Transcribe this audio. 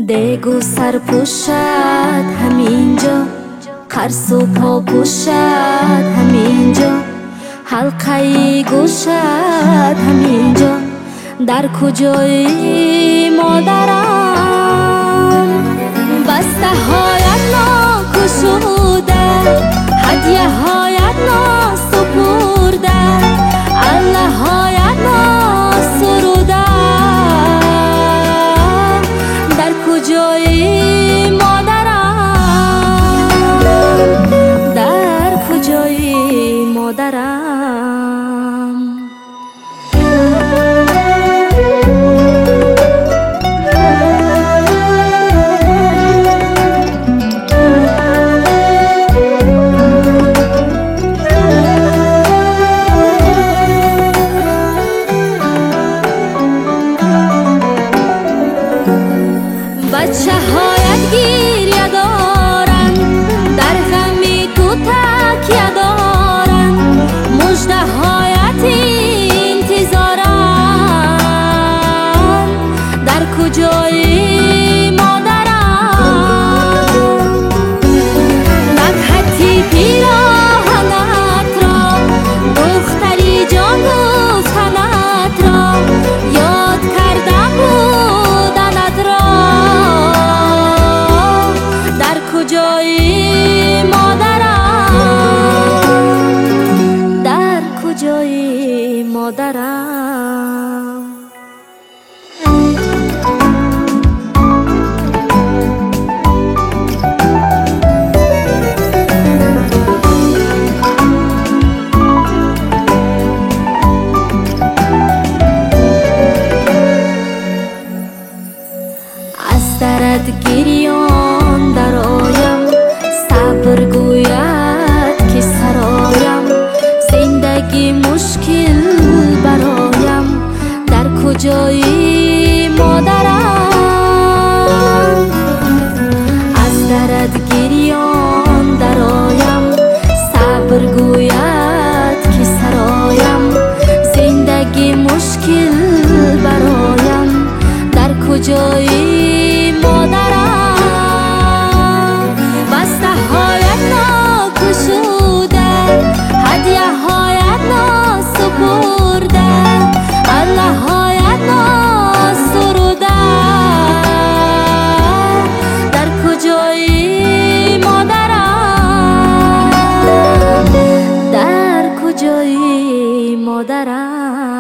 دگو سر پوشد همینجا، قرص و پا پوشد همینجا، حلقه گوشد همینجا. در کجایی مادرم؟ بسته هایت ناکشوده، هدیه هایت ناسپرده، الله هایت ناسروده. در کجایی مادرم؟ در کجایی مادرم؟ بچه هایت گریه دارن، در غمی تو تکیه دارن، مژده هایت انتظارن. در کجایی مادرم؟ نکهتی پیراهنت را، دختری جان گفتنت را، یاد کرده بودنت را. در کجایی مادرم؟ در کجایی مادرم؟ از درد گریان درایم، صبر گوید که سرایم، زندگی مشکل برایم. در کجایی مادرم؟ از درد گریان درایم، صبر گوید که سرایم، زندگی مشکل برایم. در کجایی مادرم؟ بسته هایت ناکشوده، هدیه هایت ناسپرده، الله هایت ناسروده. در کجایی مادرم؟ در کجایی مادرم؟